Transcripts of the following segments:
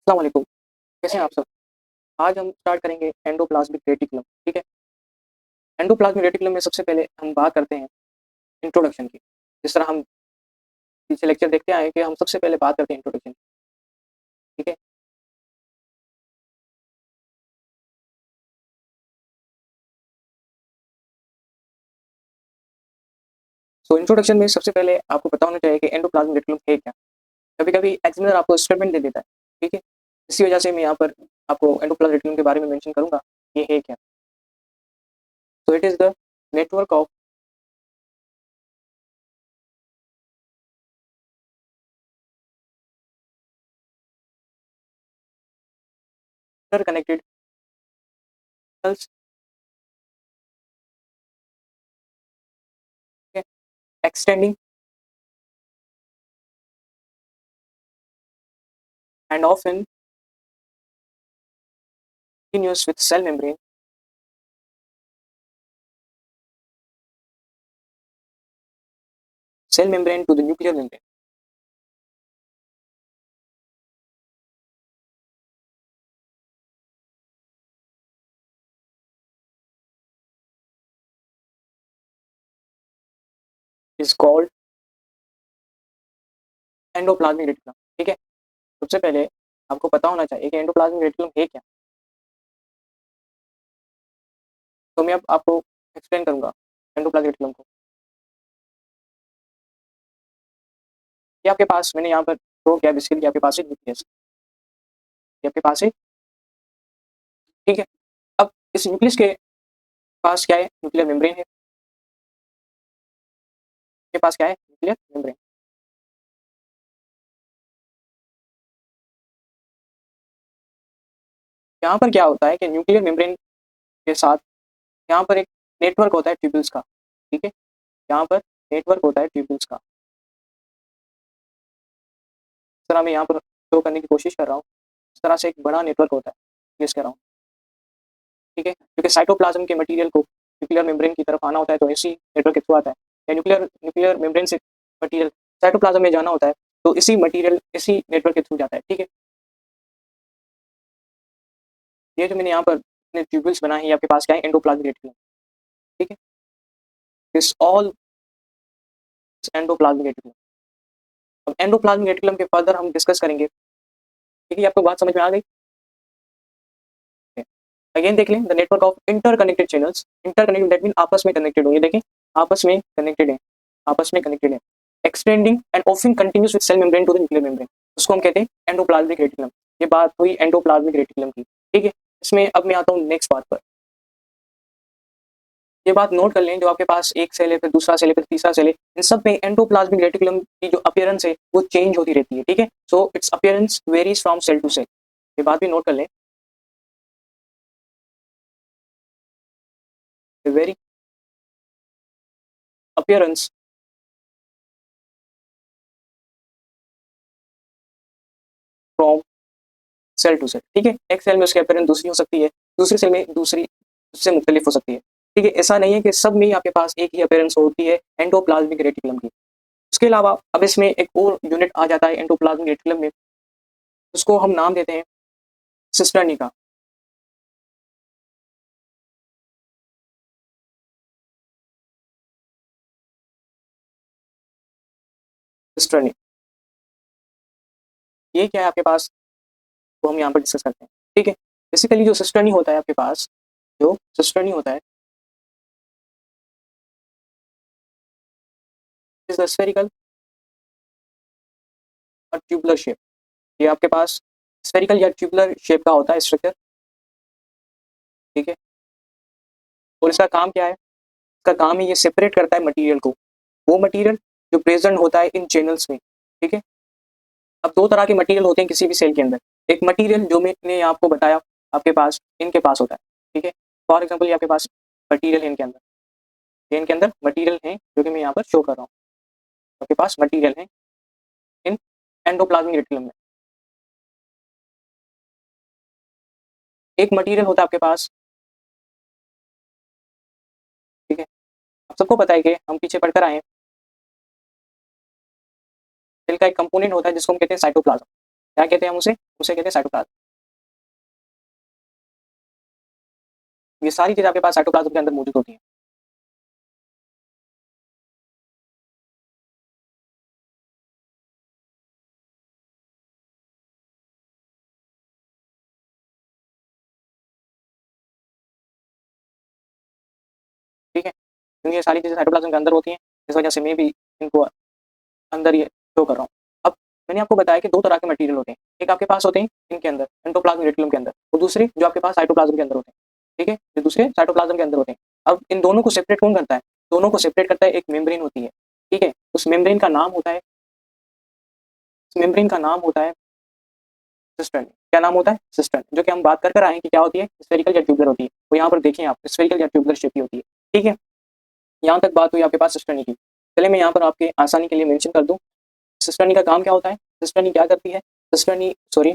अस्सलाम वालेकुम। कैसे हैं आप सब? आज हम स्टार्ट करेंगे एंडोप्लाज्मिक रेटिकुलम, ठीक है? एंडोप्लाज्मिक रेटिकुलम में सबसे पहले हम बात करते हैं इंट्रोडक्शन की। जिस तरह हम पीछे लेक्चर देखते आए हैं कि हम सबसे पहले बात करते हैं इंट्रोडक्शन की, ठीक है? सो इंट्रोडक्शन में सबसे पहले आपको पता होना चाहिए कि एंडोप्लाज्मिक रेटिकुलम है क्या? कभी-कभी एग्जामिनर आपको स्टेटमेंट दे देता है, ठीक है? इसी वजह से मैं यहाँ पर आपको एंडोप्लाज्मिक रेटिकुलम के बारे में मेंशन करूँगा, ये है क्या? So it is the network of interconnected cells, ठीक है? Extending and often continuous with cell membrane to the nuclear membrane is called endoplasmic reticulum, ठीक है? सबसे पहले आपको पता होना चाहिए कि एंडोप्लाज्मिक रेटिकुलम है क्या। तो मैं अब आपको एक्सप्लेन करूंगा एंडोप्लाज्मिक रेटिकुलम को। ये आपके पास मैंने यहाँ पर शो किया बेसिकली आपके पास एक न्यूक्लियस, ये आपके पास है, ठीक है? अब इस न्यूक्लियस के पास क्या है? न्यूक्लियर मेम्ब्रेन है, के पास क्या है? Nuclear membrane. यहाँ पर क्या होता है कि न्यूक्लियर मेम्ब्रेन के साथ यहाँ पर एक नेटवर्क होता है ट्यूब्यूल्स का, ठीक है? यहाँ पर नेटवर्क होता है ट्यूब्यूल्स का। इस तरह मैं यहाँ पर शो करने की कोशिश कर रहा हूँ। इस तरह से एक बड़ा नेटवर्क होता है, यूज कर रहा हूँ, ठीक है? क्योंकि साइटोप्लाज्म के मटेरियल को न्यूक्लियर मेम्ब्रेन की तरफ आना होता है तो इसी नेटवर्क के थ्रू आता है, या न्यूक्लियर न्यूक्लियर मेम्ब्रेन से मटेरियल साइटोप्लाज्म में जाना होता है तो इसी मटेरियल इसी नेटवर्क के थ्रू जाता है, ठीक है? ये जो मैंने यहाँ पर ट्यूब्यूल्स बनाए हैं, ये आपके पास क्या है? एंडोप्लाज्मिक रेटिकुलम, ठीक है? This all endoplasmic reticulum. अब एंडोप्लाज्मिक रेटिकुलम के फर्दर हम डिस्कस करेंगे, ठीक है? आपको बात समझ में आ गई? अगेन देख लें, the network of interconnected channels, interconnected that mean आपस में कनेक्टेड हो, ये देखें आपस में कनेक्टेड है, आपस में कनेक्टेड है, extending and often continuous with cell membrane to the nuclear membrane, उसको हम कहते हैं एंडोप्लाज्मिक रेटिकुलम। ये बात हुई एंडोप्लाज्मिक रेटिकुलम की, ठीक है? इसमें अब मैं आता हूँ नेक्स्ट बात पर। ये बात नोट कर लें, जो आपके पास एक सेल है, फिर दूसरा सेल है, फिर तीसरा सेल है, इन सब में एंडोप्लाज्मिक रेटिकुलम की जो अपीयरेंस है वो चेंज होती रहती है, ठीक है? So its appearance varies from cell to cell, ये बात भी नोट कर लें, very appearance from cell to cell, ठीक है? एक सेल में उसकी अपीयरेंस दूसरी हो सकती है, दूसरी सेल में दूसरी उससे मुख्तलिफ हो सकती है, ठीक है? ऐसा नहीं है कि सब में आपके पास एक ही अपीयरेंस होती है एंडोप्लाज्मिक रेटिकुलम की। उसके अलावा अब इसमें एक और यूनिट आ जाता है एंडोप्लाज्मिक रेटिकुलम में, उसको हम नाम देते हैं सिस्टर्नी का। सिस्टर्नी, ये क्या है आपके पास, वो हम यहाँ पर डिस्कस करते हैं, ठीक है? बेसिकली जो सिस्टर्नी होता है आपके पास, जो सिस्टर्नी होता है इज द स्फेरिकल और ट्यूबुलर शेप। ये आपके पास स्फेरिकल या ट्यूबुलर शेप का होता है स्ट्रक्चर, ठीक है? और इसका काम क्या है? इसका काम है ये सेपरेट करता है मटेरियल को, वो मटेरियल जो प्रेजेंट होता है इन चैनल्स में, ठीक है? अब दो तरह के मटेरियल होते हैं किसी भी सेल के अंदर। एक मटेरियल जो मैंने आपको बताया आपके पास इनके पास होता है, ठीक है? फॉर एग्जांपल ये आपके पास मटेरियल है इनके अंदर, ये इनके अंदर मटेरियल है जो कि मैं यहाँ पर शो कर रहा हूँ, आपके पास मटेरियल है इन एंडोप्लाज्मिक रेटिकुलम में। एक मटेरियल होता है आपके पास, ठीक है? आप सबको पता है कि हम पीछे पढ़कर आए हैं, सेल का एक कंपोनेंट होता है जिसको हम कहते हैं साइटोप्लाज्म, क्या कहते हैं हम उसे उसे कहते हैं साइटोप्लाज्म। ये सारी चीजें आपके पास साइटोप्लाज्म के अंदर मौजूद होती हैं। ठीक है, क्योंकि ये सारी चीजें साइटोप्लाज्म के अंदर होती हैं, इस वजह से मैं भी इनको अंदर ये शो कर रहा हूँ। अब मैंने आपको बताया कि दो तरह के मटेरियल होते हैं, एक आपके पास होते हैं इनके अंदर एंडोप्लाज्मिक रेटिकुलम के अंदर, और दूसरे जो आपके पास साइटोप्लाज्म के अंदर होते हैं। ठीक है, जो दूसरे साइटोप्लाज्म के अंदर होते हैं। अब इन दोनों को सेपरेट कौन करता है? दोनों को सेपरेट करता है एक मेम्ब्रेन होती है। ठीक है, उस मेम्ब्रेन का नाम होता है, उस मेम्ब्रेन का नाम होता है सिस्टर्न। क्या नाम होता है? सिस्टर्न, जो कि हम बात कर आए हैं कि क्या होती है, स्फेरिकल या ट्यूबुलर होती है। तो यहाँ पर देखिए आप, स्फेरिकल या ट्यूबुलर शेप की होती है। ठीक है, यहाँ तक बात हुई आपके पास सिस्टर्नी की। चलिए मैं यहाँ पर आपके आसानी के लिए मेंशन कर दूं, सिस्टर्नी का काम क्या होता है, सिस्टर्नी क्या करती है, cisternae sorry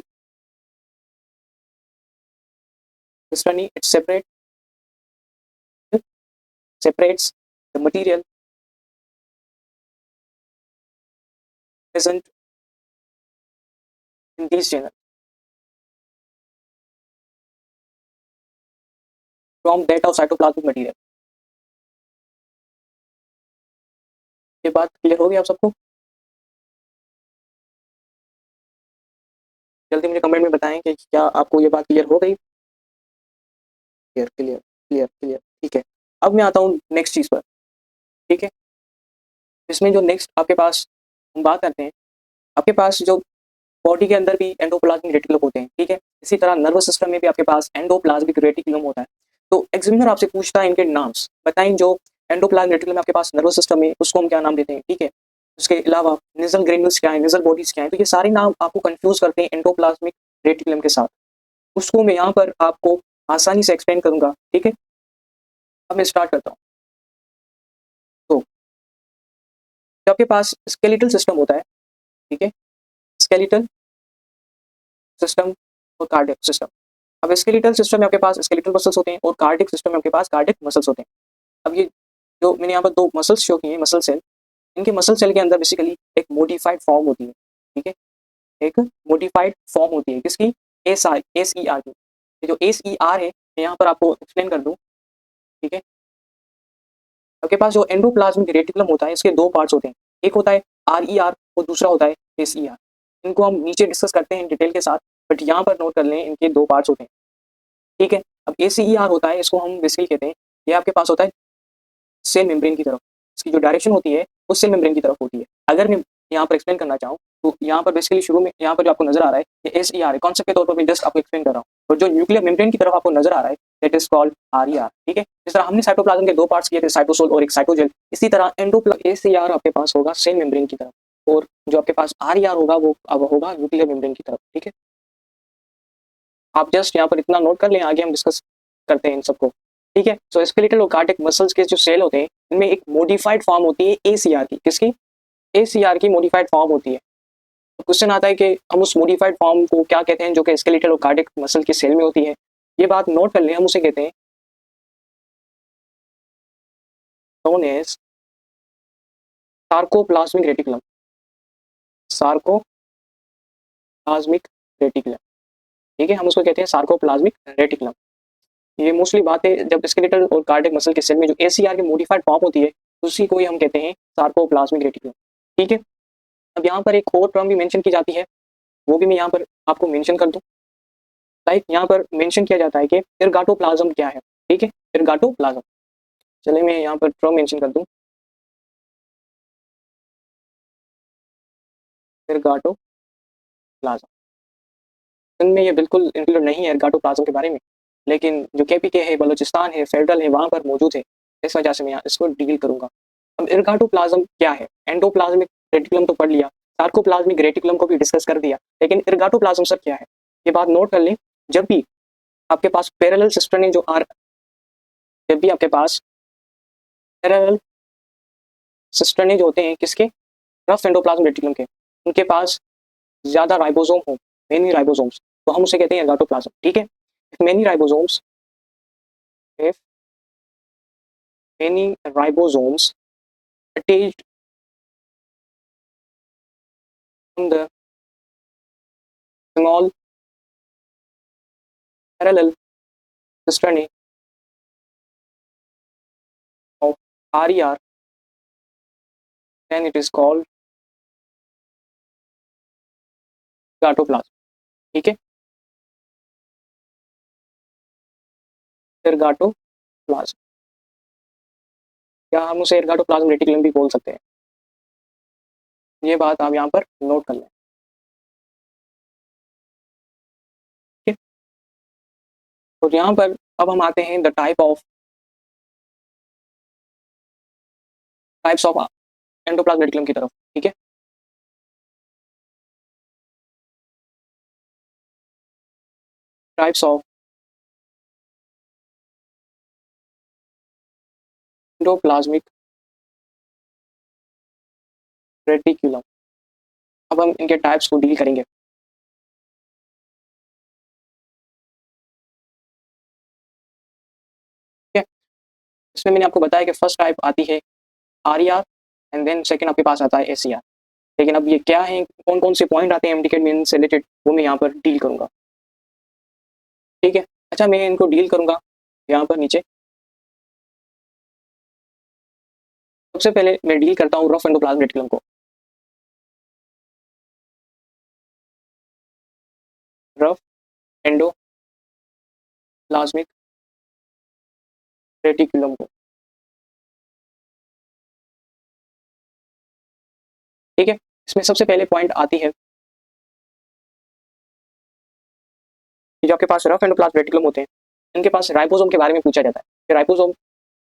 cisternae it separates the material present in these channels from that of cytoplasmic material। ये बात क्लियर होगी आप सबको? जल्दी मुझे कमेंट में बताएं कि क्या आपको ये बात क्लियर हो गई? क्लियर क्लियर क्लियर क्लियर, ठीक है। अब मैं आता हूँ नेक्स्ट चीज पर। ठीक है, इसमें जो नेक्स्ट आपके पास हम बात करते हैं, आपके पास जो बॉडी के अंदर भी एंडोप्लाज्मिक रेटिकुलम होते हैं। ठीक है, इसी तरह नर्वस सिस्टम में भी आपके पास एंडोप्लाज्मिक रेटिकुलम होता है। तो एग्जामिनर आपसे पूछता है इनके नाम्स बताएं, जो एंडोप्लाज्मिक रेटिकुलम आपके पास नर्वस सिस्टम में, उसको हम क्या नाम देते हैं? ठीक है, उसके अलावा निजल ग्रेन्यूल्स क्या है, निजल बॉडीज क्या है, तो ये सारे नाम आपको कंफ्यूज करते हैं एंडोप्लाज्मिक रेटिकुलम के साथ। उसको मैं यहाँ पर आपको आसानी से एक्सप्लेन करूंगा। ठीक है, अब मैं स्टार्ट करता हूँ। तो जो आपके पास स्केलेटल सिस्टम होता है, ठीक है, स्केलेटल सिस्टम और कार्डियक सिस्टम। अब स्केलेटल सिस्टम में आपके पास स्केलेटल मसल्स होते हैं और कार्डियक सिस्टम में आपके पास कार्डियक मसल्स होते हैं। अब ये जो मैंने यहाँ पर दो मसल्स शो किए हैं, मसल सेल, इनके मसल सेल के अंदर बेसिकली एक मॉडिफाइड फॉर्म होती है। ठीक है, एक मॉडिफाइड फॉर्म होती है किसकी? एस ई आर की। ये जो एस ई आर है, मैं यहाँ पर आपको एक्सप्लेन कर दूँ। ठीक है, आपके पास जो एंडोप्लाज्मिक रेटिकुलम होता है, इसके दो पार्ट्स होते हैं, एक होता है आर ई आर और दूसरा होता है एस ई आर। इनको हम नीचे डिस्कस करते हैं डिटेल के साथ, बट यहाँ पर नोट कर लें इनके दो पार्ट्स होते हैं। ठीक है, अब ए सी ई आर होता है, इसको हम बेसिकली कहते हैं, ये आपके पास होता है सेल मेम्ब्रेन की तरफ, इसकी जो डायरेक्शन होती है वो सेल मेम्ब्रेन की तरफ होती है। अगर मैं यहाँ पर एक्सप्लेन करना चाहूँ तो यहाँ पर बेसिकली शुरू में यहाँ पर जो आपको नजर आ रहा है ये एस ई आर है, कॉन्सेप्ट के तौर पर मैं जस्ट आपको एक्सप्लेन कर रहा हूँ। और जो न्यूक्लियर मेम्ब्रेन की तरफ आपको नजर आ रहा है that is called R E R. ठीक है, जिस तरह हमने साइटोप्लाज्म के दो पार्ट्स किए थे, साइटोसोल और एक साइटोजेल, इसी तरह एस ई आर आपके पास होगा सेल मेम्ब्रेन की तरफ, और जो आपके पास आर ई आर होगा वो अब होगा न्यूक्लियर मेम्ब्रेन की तरफ। ठीक है, आप जस्ट यहाँ पर इतना नोट कर लें, आगे हम डिस्कस करते हैं इन सबको। ठीक है, सो स्केलेटल और कार्डियक मसल्स के जो सेल होते हैं, इनमें एक मॉडिफाइड फॉर्म होती है एसीआर की। किसकी? एसीआर की मॉडिफाइड फॉर्म होती है। तो क्वेश्चन आता है कि हम उस मॉडिफाइड फॉर्म को क्या कहते हैं, जो कि स्केलेटल और कार्डियक मसल के सेल में होती है। ये बात नोट कर लें, हम उसे कहते हैं known as sarcoplasmic reticulum. Sarcoplasmic reticulum, ठीक है, हम उसको कहते हैं सार्कोप्लाज्मिक रेटिकुलम। ये मोस्टली बातें जब स्केलेटल और कार्डियक मसल के सेल में जो एसीआर की मॉडिफाइड फॉर्म होती है, उसी को ही हम कहते हैं सार्कोप्लाज्मिक रेटिकुलम। ठीक है, अब यहाँ पर एक और टर्म भी मेंशन की जाती है, वो भी मैं यहाँ पर आपको मेंशन कर दूं। लाइक यहाँ पर मेंशन किया जाता है कि एर्गाटोप्लाज्म क्या है। ठीक है, एर्गाटोप्लाज्म, चलिए मैं यहाँ पर टर्म मेंशन कर दूं, एर्गाटोप्लाज्म। इनमें ये बिल्कुल इंक्लूड नहीं है एर्गाटोप्लाज्म के बारे में, लेकिन जो केपीके है, बलूचिस्तान है, फेडरल है, वहाँ पर मौजूद है, इस वजह से मैं यहाँ इसको डील करूंगा। अब एर्गाटोप्लाज्म क्या है? एंडोप्लाज्मिक रेटिकुलम तो पढ़ लिया, सार्कोप्लाज्मिक रेटिकुलम को भी डिस्कस कर दिया, लेकिन एर्गाटोप्लाज्म सर क्या है? ये बात नोट कर लें। जब भी आपके पास पैरेलल सिस्टम जो आर जब भी आपके पास पैरेलल सिस्टर्नेज होते हैं किसके? रफ एंडोप्लाज्म रेटिकुलम के, उनके पास ज्यादा राइबोसोम हो, मेनी राइबोसोम्स, तो हम उसे कहते हैं एर्गाटोप्लाज्म। ठीक है, many ribosomes, if many ribosomes attached on the small parallel cisternae of RER, then it is called ergotoplasm. ठीक है, ergotoplasm, या हम उसे ergotoplasm रेटिकुलम भी बोल सकते हैं। ये बात आप यहाँ पर नोट कर लें। ठीक है, और यहाँ पर अब हम आते हैं the types of endoplasm reticulum की तरफ। ठीक है, टाइप्स ऑफ एंडोप्लाज्मिक रेटिकुलम। अब हम इनके टाइप्स को डील करेंगे। ठीक है, इसमें मैंने आपको बताया कि फर्स्ट टाइप आती है RER एंड देन सेकंड आपके पास आता है SER। लेकिन अब ये क्या है, कौन कौन से पॉइंट आते हैं एमडीकेट मीन से रिलेटेड, वो मैं यहाँ पर डील करूंगा। ठीक है, अच्छा मैं इनको डील करूंगा यहाँ पर नीचे। सबसे पहले मैं डील करता हूँ रफ एंडोप्लाज्म रेटिकुलम को। रफ एंडोप्लाज्मिक रेटिकुलम को। ठीक है, इसमें सबसे पहले पॉइंट आती है कि जो आपके पास रफ एंडोप्लाज्म रेटिकुलम होते हैं, इनके पास राइबोसोम के बारे में पूछा जाता है कि राइबोसोम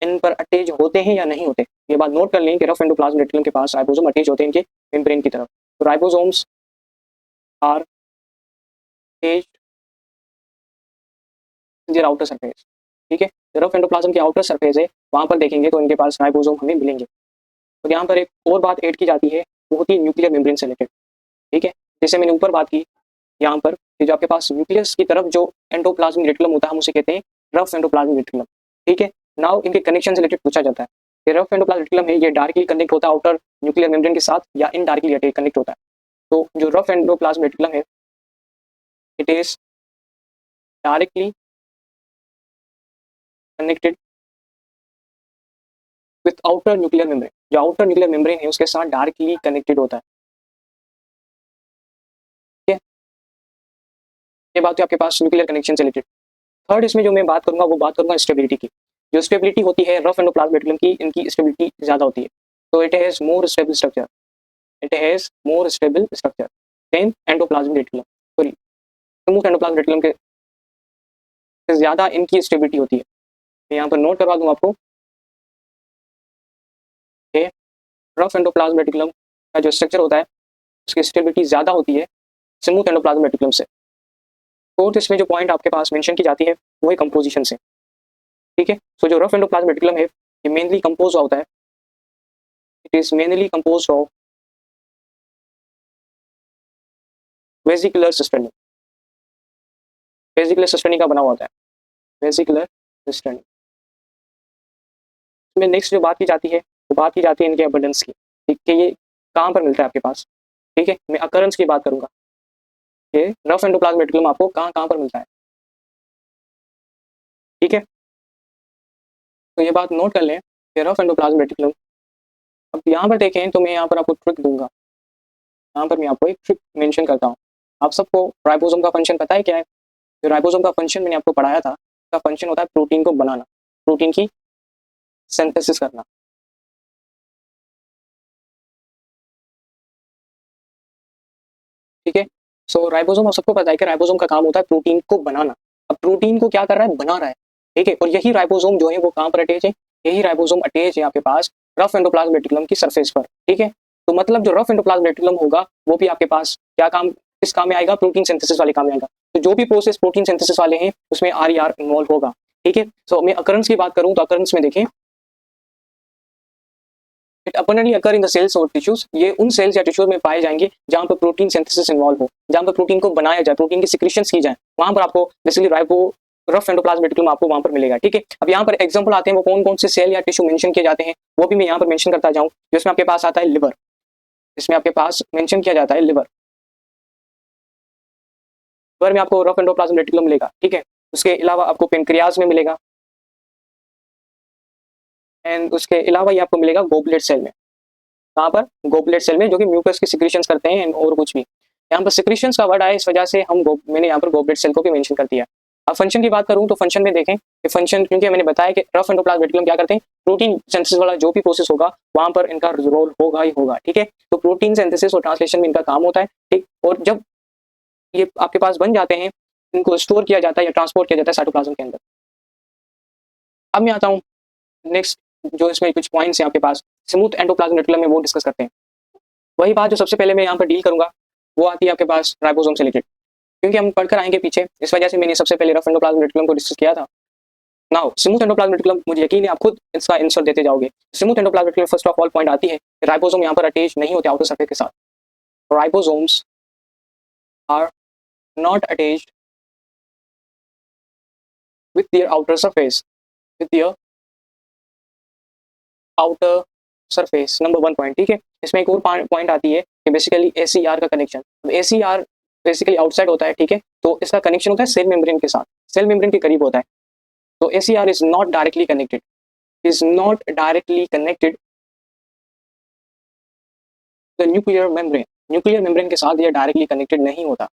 इन पर अटैच होते हैं या नहीं होते। ये बात नोट कर लें कि रफ एंडोप्लाज्म रेटिकुलम के पास राइबोसोम अटैच होते हैं इनके मेम्ब्रेन की तरफ। तो ribosomes are attached their outer surface. ठीक है, रफ एंडोप्लाज्म की आउटर सरफेस है, वहां पर देखेंगे तो इनके पास राइबोसोम हमें मिलेंगे। तो यहाँ पर एक और बात ऐड की जाती है, वो होती है न्यूक्लियर मेम्ब्रेन से रिलेटेड। ठीक है, जैसे मैंने ऊपर बात की, यहाँ पर जो आपके पास न्यूक्लियस की तरफ जो एंडोप्लाज्मिक रेटिकुलम होता है, हम उसे कहते हैं रफ एंडोप्लाज्मिक रेटिकुलम। ठीक है, नाउ इनके कनेक्शन से रिलेटेड पूछा जाता है। ये रफ एंडोप्लाज्मिक रेटिकुलम है, ये डायरेक्टली कनेक्ट होता है आउटर न्यूक्लियर मेम्ब्रेन के साथ या इनडायरेक्टली कनेक्ट होता है। तो जो रफ एंडोप्लाज्मिक रेटिकुलम है, it is directly connected with outer nuclear membrane. जो आउटर न्यूक्लियर मेम्ब्रेन है उसके साथ डायरेक्टली कनेक्टेड होता है। ठीक है, ये बात है आपके पास न्यूक्लियर कनेक्शन से रिलेटेड। थर्ड इसमें जो मैं बात करूंगा वो बात करूंगा स्टेबिलिटी की। जो स्टेबिलिटी होती है रफ एंडोप्लाज्म रेटिकुलम की, इनकी स्टेबिलिटी ज़्यादा होती है। तो it has more stable structure, it has more stable structure than endoplasm reticulum, sorry smooth endoplasm reticulum के ज़्यादा इनकी स्टेबिलिटी होती है। मैं यहाँ पर नोट करवा दूँ आपको कि रफ एंडोप्लाज्म रेटिकुलम का जो स्ट्रक्चर होता है उसकी स्टेबिलिटी ज़्यादा होती है स्मूथ एंडोप्लाज्म रेटिकुलम से। फोर्थ इसमें जो पॉइंट आपके पास मेंशन की जाती है वो है कंपोजिशन से। ठीक है, सो जो रफ एंडोप्लाज्म रेटिकुलम है ये मेनली कंपोज होता है, it is mainly compose of vesicular cisternae. Vesicular cisternae का बना हुआ होता है, वेसिकुलर सिस्टर्नी। इसमें नेक्स्ट जो बात की जाती है वो बात की जाती है इनके अबंडेंस की। ठीक है, ये कहाँ पर मिलता है आपके पास। ठीक है, मैं अकरेंस की बात करूंगा कि रफ एंडोप्लाज्म रेटिकुलम आपको कहाँ कहाँ पर मिलता है। ठीक है, तो ये बात नोट कर लें कि रफ एंडोप्लाज्म रेटिकुलम। अब यहाँ पर देखें तो मैं यहाँ पर आपको ट्रिक दूंगा, यहाँ पर मैं आपको एक ट्रिक मेंशन करता हूँ। आप सबको राइबोसोम का फंक्शन पता है क्या है। जो राइबोसोम का फंक्शन मैंने आपको पढ़ाया था, उसका फंक्शन होता है प्रोटीन को बनाना, प्रोटीन की सिंथेसिस करना। ठीक है, सो राइबोसोम आप सबको पता है कि राइबोसोम का काम होता है प्रोटीन को बनाना। अब प्रोटीन को क्या कर रहा है, बना रहा है। ठीक है, और यही राइबोसोम जो है वो कहाँ पर अटैच है, यही राइबोसोम अटैच है आपके पास रफ एंडोप्लाज्म रेटिकुलम की सरफेस पर। ठीक है, तो मतलब जो रफ एंडोप्लाज्म रेटिकुलम होगा वो भी आपके पास क्या काम, किस काम में आएगा, प्रोटीन सिंथेसिस वाले काम में आएगा। तो जो भी प्रोसेस प्रोटीन सिंथेसिस वाले हैं उसमें RER इन्वॉल्व होगा। ठीक है, सो मैं अकरेंस की बात करूं तो अकरेंस में देखें, it abundantly occur in the cells और टिश्यूज। ये उन सेल्स या टिश्यूज में पाए जाएंगे जहां पर प्रोटीन सिंथेसिस इन्वॉल्व हो, जहां पर प्रोटीन को बनाया जाए, प्रोटीन की सिक्रीशंस की जाए, वहां पर आपको basically ribo rough endoplasm reticulum आपको वहां पर मिलेगा। ठीक है, अब यहाँ पर एग्जांपल आते हैं वो कौन कौन से सेल या टिश्यू मेंशन किए जाते हैं, वो भी मैं यहाँ पर मेंशन करता जाऊँ। जिसमें आपके पास आता है लिवर, इसमें आपके पास मेंशन किया जाता है लिवर। लिवर में आपको रफ एंडोप्लाज्म रेटिकुलम मिलेगा, ठीक है। उसके अलावा आपको पेनक्रियाज में मिलेगा, एंड उसके अलावा ये आपको मिलेगा गोबलेट सेल में। कहाँ पर? गोबलेट सेल में, जो कि म्यूकस की सिक्रीशंस करते हैं और कुछ भी। यहाँ पर सिक्रीशंस का वर्ड आया इस वजह से मैंने यहाँ पर गोबलेट सेल को भी मेंशन कर दिया। अब फंक्शन की बात करूँ तो फंक्शन में देखें कि फंक्शन, क्योंकि मैंने बताया कि रफ एंडोप्लाज्म रेटिकुलम क्या करते हैं, प्रोटीन सिंथेसिस वाला जो भी प्रोसेस होगा वहां पर इनका रोल होगा ही होगा, ठीक है। तो प्रोटीन सिंथेसिस और ट्रांसलेशन में इनका काम होता है, ठीक। और जब ये आपके पास बन जाते हैं, इनको स्टोर किया जाता है या ट्रांसपोर्ट किया जाता है साइटोप्लाज्म के अंदर। अब मैं आता हूँ नेक्स्ट, जो इसमें कुछ पॉइंट्स हैं आपके पास स्मूथ एंडोप्लाज्म रेटिकुलम में, वो डिस्कस करते हैं। वही बात जो सबसे पहले मैं यहाँ पर डील करूंगा वो आती है आपके पास राइबोसोम से रिलेटेड, क्योंकि हम पढ़कर आएंगे पीछे, इस वजह से मैंने सबसे पहले रफ एंडोप्लाज्म रेटिकुलम को डिस्कस किया था। नाउ स्मूथ एंडोप्लाज्म रेटिकुलम, मुझे यकीन है आप खुद इसका आंसर देते जाओगे। Smooth endoplasm reticulum first of all point आती है, राइबोसोम यहाँ पर अटैच नहीं होते आउटर सरफेस के साथ। Ribosomes are not attached with their outer surface, with their outer surface, number 1 point, ठीक है। इसमें एक और पॉइंट आती है कि बेसिकली एसीआर का कनेक्शन, एसीआर बेसिकली आउटसाइड होता है, ठीक है। तो इसका कनेक्शन होता है सेल मेम्ब्रेन के साथ, सेल मेम्ब्रेन के करीब होता है। तो ACR is not directly connected, is not directly connected the nuclear membrane, nuclear membrane के साथ ये डायरेक्टली कनेक्टेड नहीं होता।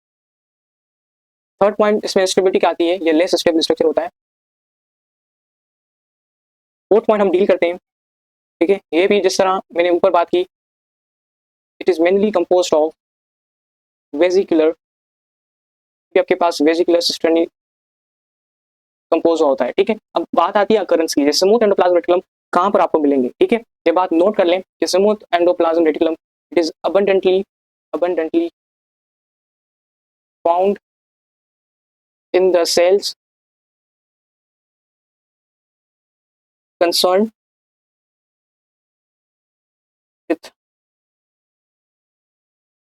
थर्ड पॉइंट इसमें स्टेबिलिटी की आती है, ये लेस स्टेबल स्ट्रक्चर होता है। फोर्थ पॉइंट हम डील करते हैं, ठीक है। ये भी जिस तरह मैंने ऊपर बात की, it is mainly composed of vesicular, आपके पास वेजिकुलर सिस्टर्नी कंपोज होता है, ठीक है। अब बात आती है अकरेंस की, स्मूथ एंडोप्लाज्म रेटिकुलम कहाँ पर आपको मिलेंगे, ठीक है। ये बात नोट कर लें कि smooth endoplasm reticulum it is abundantly found in the cells concerned with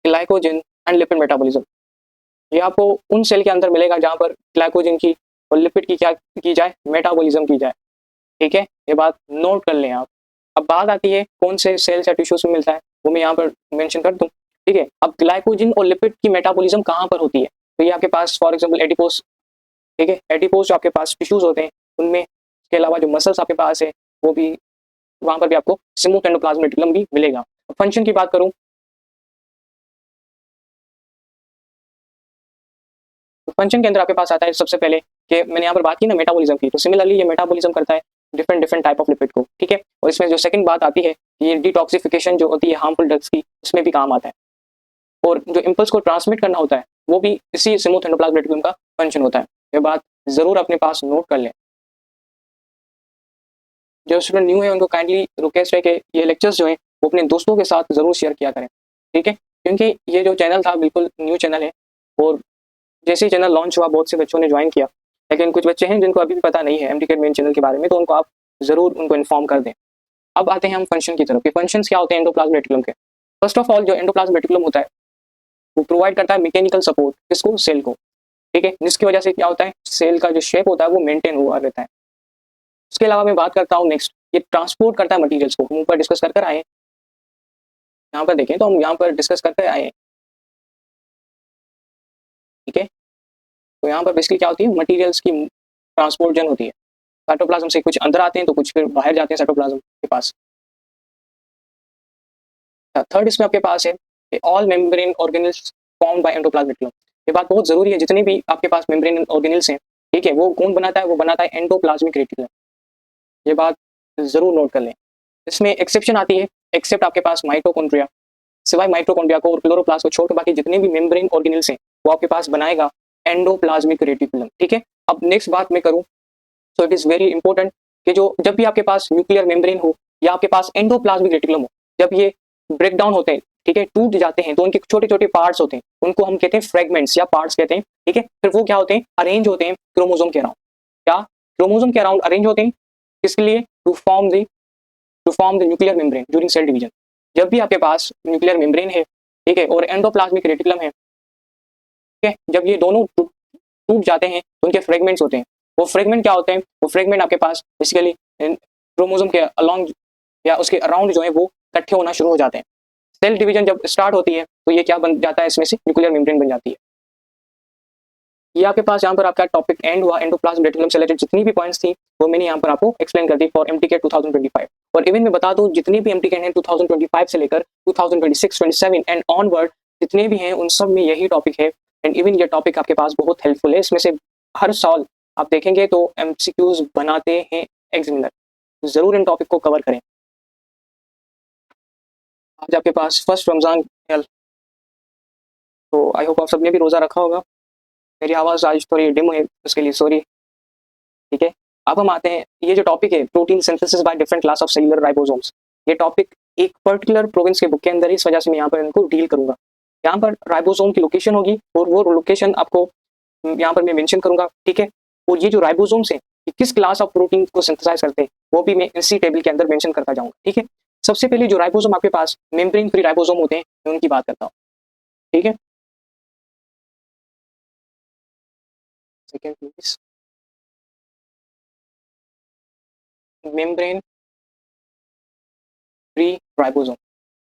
glycogen and lipid metabolism. ये आपको उन सेल के अंदर मिलेगा जहां पर ग्लाइकोजन की और लिपिड की क्या की जाए, मेटाबॉलिज्म की जाए, ठीक है। ये बात नोट कर लें आप। अब बात आती है कौन से सेल्स या टिश्यूज में मिलता है, वो मैं यहाँ पर मेंशन कर दूं, ठीक है। अब ग्लाइकोजन और लिपिड की मेटाबॉलिज्म कहाँ पर होती है, तो ये आपके पास फॉर एग्जांपल एडिपोस, ठीक है। एडिपोस जो आपके पास टिश्यूज होते हैं उनमें, इसके अलावा जो मसल्स आपके पास है वो भी, वहां पर भी आपको स्मूथ एंडोप्लाज्म रेटिकुलम भी मिलेगा। फंक्शन की बात करूं तो फंक्शन के अंदर आपके पास आता है सबसे पहले कि मैंने यहाँ पर बात की ना मेटाबॉलिज्म की, तो सिमिलरली ये मेटाबॉलिज्म करता है different different type of lipid को, ठीक है। और इसमें जो सेकंड बात आती है ये डिटॉक्सिफिकेशन जो होती है हार्मफुल ड्रग्स की, उसमें भी काम आता है। और जो इम्पल्स को ट्रांसमिट करना होता है वो भी इसी स्मूथ एंडोप्लाज्म रेटिकुलम का फंक्शन होता है। ये बात जरूर अपने पास नोट कर लें। जो स्टूडेंट न्यू है उनको काइंडली रिक्वेस्ट है कि ये लेक्चर्स जो हैं वो अपने दोस्तों के साथ जरूर शेयर किया करें, ठीक है। क्योंकि ये जो चैनल था बिल्कुल न्यू चैनल है, और जैसे ही चैनल लॉन्च हुआ बहुत से बच्चों ने ज्वाइन किया, लेकिन कुछ बच्चे हैं जिनको अभी भी पता नहीं है MTK मेन चैनल के बारे में, तो उनको आप जरूर उनको इन्फॉर्म कर दें। अब आते हैं हम फंक्शन की तरफ कि फंक्शन क्या होते हैं एंडोप्लाज्म रेटिकुलम के। फर्स्ट ऑफ ऑल जो एंडोप्लाज्म रेटिकुलम होता है वो प्रोवाइड करता है मैकेनिकल सपोर्ट किसको, सेल को, ठीक है। जिसकी वजह से क्या होता है, सेल का जो शेप होता है वो मेंटेन हुआ रहता है। उसके अलावा मैं बात करता हूँ नेक्स्ट, ये ट्रांसपोर्ट करता है मटीरियल्स को, हम ऊपर डिस्कस कर आए, यहाँ पर देखें तो हम यहाँ पर डिस्कस करते आए, ठीक है। तो यहाँ पर बेसिकली क्या होती है, मटीरियल्स की ट्रांसपोर्टेशन होती है, साइटोप्लाज्म से कुछ अंदर आते हैं तो कुछ फिर बाहर जाते हैं साइटोप्लाज्म के पास। थर्ड इसमें आपके पास है all membrane organelles formed by endoplasm reticulum. ये बात बहुत जरूरी है, जितने भी आपके पास मेम्ब्रेन ऑर्गेनल्स हैं, ठीक है, वो कौन बनाता है, वो बनाता है एंडोप्लाज्मिक रेटिकुलम। ये बात जरूर नोट कर लें। इसमें एक्सेप्शन आती है, एक्सेप्ट आपके पास माइटोकॉन्ड्रिया, सिवाय माइटोकॉन्ड्रिया को और क्लोरोप्लास्ट को छोड़ के बाकी जितने भी मेम्ब्रेन ऑर्गेनल्स हैं वो आपके पास बनाएगा एंडोप्लाज्मिक रेटिकुलम, ठीक है। अब नेक्स्ट बात मैं करूं तो इट इज वेरी इंपॉर्टेंट कि जो जब भी आपके पास न्यूक्लियर मेम्ब्रेन हो या आपके पास एंडोप्लाज्मिक रेटिकुलम हो, जब ये ब्रेक डाउन होते हैं, ठीक है, टूट जाते हैं, तो उनके छोटे छोटे पार्ट्स होते हैं, उनको हम कहते हैं फ्रेगमेंट्स या पार्ट्स कहते हैं, ठीक है। फिर वो क्या होते हैं, अरेंज होते हैं क्रोमोसोम के अराउंड, क्या क्रोमोसोम के अराउंड अरेंज होते हैं, किसके लिए, to form the nuclear membrane during cell division. जब भी आपके पास न्यूक्लियर मेम्ब्रेन है, ठीक है, और एंडोप्लाज्मिक रेटिकुलम है, ठीक है, जब ये दोनों टूट जाते हैं तो उनके फ्रेगमेंट्स होते हैं। वो फ्रेगमेंट क्या होते हैं, वो फ्रेगमेंट आपके पास बेसिकली क्रोमोसोम के अलोंग या उसके अराउंड जो है वो इकट्ठे होना शुरू हो जाते हैं। सेल डिवीजन जब स्टार्ट होती है तो ये क्या बन जाता है, इसमें से न्यूक्लियर मेम्ब्रेन बन जाती है। ये आपके पास यहाँ पर आपका टॉपिक एंड हुआ। एंडोप्लाज्म रेटिकुलम से रिलेटेड जितनी भी पॉइंट्स थी वो मैंने यहाँ पर आपको एक्सप्लेन कर दी फॉर एमटीके 2025। और इवन मैं बता दूं जितनी भी एमटीके हैं 2025 से लेकर 2026, 27 एंड ऑनवर्ड जितने भी हैं उन सब में यही टॉपिक है। एंड इवन ये टॉपिक आपके पास बहुत हेल्पफुल है। इसमें से हर साल आप देखेंगे तो एमसीक्यूज बनाते हैं एग्जामिनर, जरूर इन टॉपिक को कवर करें। आज आपके पास फर्स्ट रमजान, तो आई होप आप सबने भी रोजा रखा होगा। मेरी आवाज़ आज थोड़ी डिम है उसके लिए सॉरी। ठीक है, अब हम आते हैं ये जो टॉपिक है protein synthesis by different class of cellular ribosomes. ये टॉपिक एक पर्टिकुलर प्रोविंस के बुक के अंदर, इस वजह से मैं यहाँ पर इनको डील करूंगा। यहाँ पर राइबोसोम की लोकेशन होगी और वो लोकेशन आपको यहाँ पर मैं मेंशन करूंगा। ठीक है, और ये जो राइबोसोम्स हैं ये किस क्लास ऑफ प्रोटीन को सिंथेसाइज करते हैं वो भी मैं इसी टेबल के अंदर मेंशन करता जाऊंगा। ठीक है, सबसे पहले जो राइबोसोम आपके पास मेम्ब्रेन फ्री राइबोसोम होते हैं मैं उनकी बात करता हूँ। ठीक है, second please. Membrane free ribosome,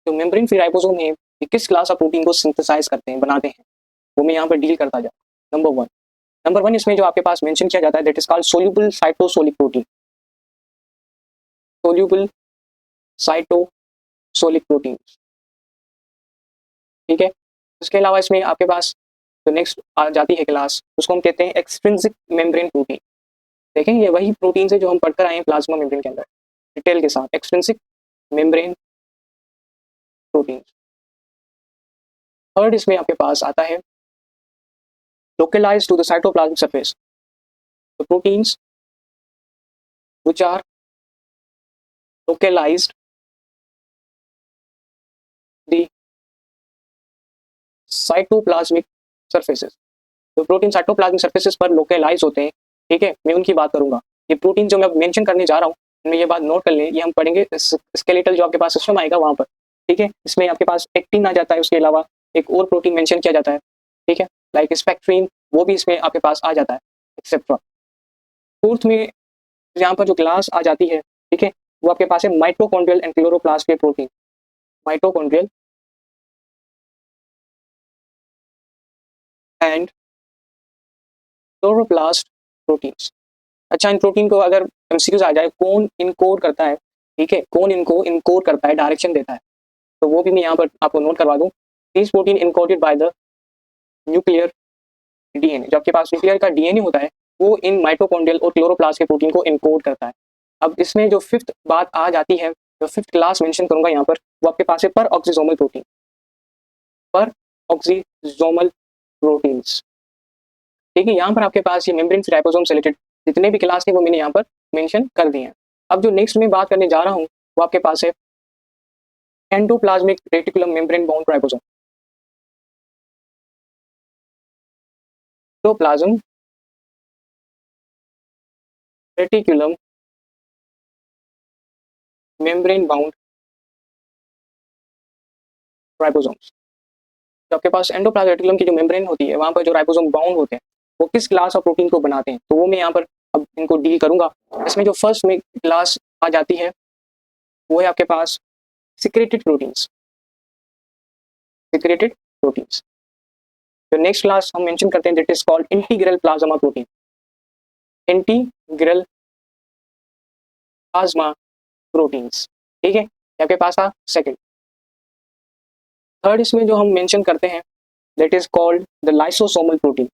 जो मेम्ब्रेन फ्री राइबोसोम है ये किस क्लास ऑफ प्रोटीन को सिंथेसाइज करते हैं, बनाते हैं, वो मैं यहाँ पर डील करता जाऊँ। नंबर वन इसमें जो आपके पास मेंशन किया जाता है that is called soluble cytosolic protein. Soluble cytosolic protein. ठीक है, उसके अलावा इसमें आपके पास जो नेक्स्ट आ जाती है क्लास उसको हम कहते हैं एक्सट्रिंसिक मेम्ब्रेन प्रोटीन। देखें ये वही प्रोटीन है जो हम पढ़कर आए हैं प्लाज्मा मेम्ब्रेन के अंदर डिटेल के साथ, एक्सट्रिंसिक मेम्ब्रेन प्रोटीन। थर्ड इसमें आपके पास आता है localized to the cytoplasmic surface, the proteins which are localized the cytoplasmic surfaces, जो प्रोटीन साइटोप्लाज्मिक सर्फेसेस पर लोकलाइज होते हैं। ठीक है, मैं उनकी बात करूंगा। ये प्रोटीन जो मैं मेंशन करने जा रहा हूँ उनमें ये बात नोट कर लें, ये हम पढ़ेंगे स्केलेटल जो आपके पास सिस्टम आएगा वहां पर। ठीक है, इसमें आपके पास एक्टिन आ जाता है, उसके अलावा एक और प्रोटीन मेंशन किया जाता है। ठीक है, लाइक स्पेक्ट्रीन, वो भी इसमें आपके पास आ जाता है एक्सेट्रा। फोर्थ में यहाँ पर जो क्लास आ जाती है, ठीक है, वो आपके पास है माइटोकॉन्ड्रियल एंड क्लोरोप्लास्ट के protein. Mitochondrial and chloroplast proteins. अच्छा, इन प्रोटीन को अगर एमसीक्यूज आ जाए कौन इनकोड करता है, ठीक है, कौन इनको इनकोड करता है, डायरेक्शन देता है, तो वो भी मैं यहाँ पर आपको नोट करवा दूँ। This protein encoded by the nuclear DNA. जो आपके पास न्यूक्लियर का डीएनए होता है वो इन माइटोकॉन्ड्रियल और क्लोरोप्लास्ट के प्रोटीन को इनकोड करता है। अब इसमें जो फिफ्थ बात आ जाती है, जो फिफ्थ क्लास मेंशन करूंगा यहाँ पर, वो आपके पास है पर ऑक्सीजोमल प्रोटीन। पर ऑक्सीजोमल प्रोटीन्स। ठीक है, यहाँ पर आपके पास ये मेम्ब्रेन राइबोसोम से रिलेटेड जितने भी क्लास थे वो मैंने यहाँ पर मेंशन कर दिए हैं। अब जो नेक्स्ट में बात करने जा रहा हूँ वो आपके पास है endoplasmic reticulum membrane bound ribosome. Endoplasm reticulum membrane bound ribosomes. तो आपके पास एंडोप्लाज्मिक रेटिकुलम की जो मेम्ब्रेन होती है वहां पर जो राइबोसोम बाउंड होते हैं वो किस क्लास ऑफ प्रोटीन को बनाते हैं, तो वो मैं यहाँ पर अब इनको डील करूंगा। इसमें जो फर्स्ट में क्लास आ जाती है वो है आपके पास सिक्रेटेड प्रोटीन्स। Secreted proteins. जो नेक्स्ट क्लास हम मेंशन करते हैं that is called integral plasma protein. Integral plasma proteins. ठीक है, आपके पास था सेकंड। थर्ड इसमें जो हम मेंशन करते हैं that is called the lysosomal protein.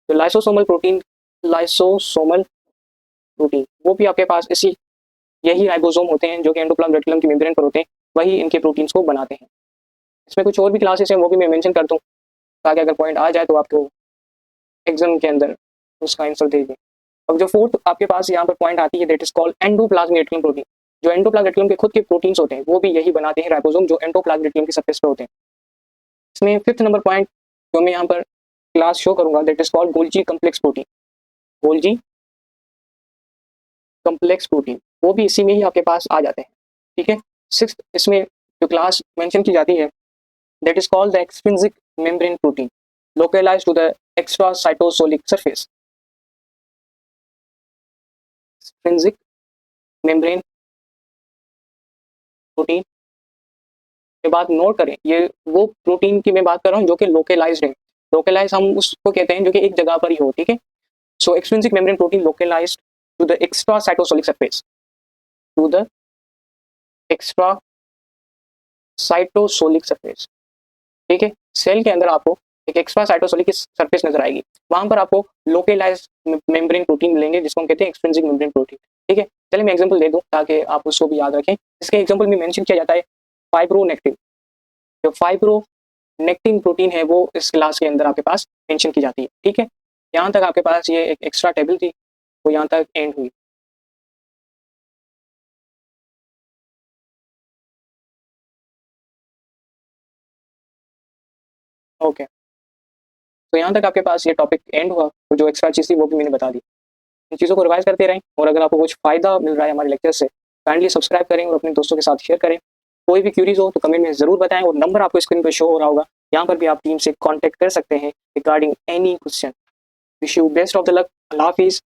तो लाइसोसोमल प्रोटीन, लाइसोसोमल प्रोटीन वो भी आपके पास इसी यही राइबोसोम होते हैं जो कि एंडोप्लाज्म रेटिकुलम की मेम्ब्रेन पर होते हैं, वही इनके प्रोटीन्स को बनाते हैं। इसमें कुछ और भी क्लासेस हैं वो भी मैं मेंशन कर दूं ताकि अगर पॉइंट आ जाए तो आपको एग्जाम के अंदर उसका आंसर दे दें। अब जो फोर्थ आपके पास यहाँ पर पॉइंट आती है that is called endoplasm reticulum protein. जो एंडोप्लाज्म रेटिकुलम के खुद के प्रोटीन्स होते हैं वो भी यही बनाते हैं राइबोसोम जो एंडोप्लाज्म रेटिकुलम की सरफेस पर होते हैं। इसमें फिफ्थ नंबर पॉइंट जो मैं यहाँ पर क्लास शो करूंगा that is called Golgi complex protein. Golgi complex protein वो भी इसी में ही आपके पास आ जाते हैं। ठीक है, सिक्स्थ इसमें जो क्लास मेंशन की जाती है that is called the extrinsic membrane protein localized to the extracytosolic surface. Extrinsic membrane protein ये बात नोट करें, ये वो प्रोटीन की मैं बात कर रहा हूँ जो कि लोकलाइज्ड है। लोकलाइज हम उसको कहते हैं जो कि एक जगह पर ही हो, ठीक है। So extrinsic membrane protein localized to the extra cytosolic surface, to the extra cytosolic surface, ठीक है। सेल के अंदर आपको एक एक्स्ट्रा साइटोसोलिक सरफेस नजर आएगी, वहां पर आपको लोकलाइज मेम्ब्रेन प्रोटीन मिलेंगे जिसको हम कहते हैं एक्सट्रिंसिक मेम्ब्रेन प्रोटीन, ठीक है। चलिए मैं एग्जांपल दे दूं ताकि आप उसको भी याद रखें। इसके एग्जांपल में मेंशन किया जाता है फाइब्रोनेक्टिन। जो फाइब्रोनेक्टिन प्रोटीन है वो इस क्लास के अंदर आपके पास मेंशन की जाती है, ठीक है। यहाँ तक आपके पास ये एक एक्स्ट्रा टेबल थी, वो यहाँ तक एंड हुई। ओके, तो यहाँ तक आपके पास ये टॉपिक एंड हुआ, और जो एक्स्ट्रा चीज़ थी वो भी मैंने बता दी। इन चीज़ों को रिवाइज करते रहें, और अगर आपको कुछ फ़ायदा मिल रहा है हमारे लेक्चर से, काइंडली सब्सक्राइब करें और अपने दोस्तों के साथ शेयर करें। कोई भी क्यूरीज हो तो कमेंट में ज़रूर बताएं, और नंबर आपको स्क्रीन पर शो हो रहा होगा, यहाँ पर भी आप टीम से कॉन्टैक्ट कर सकते हैं regarding any question. Wish you best of the luck. अल्लाह हाफिज़।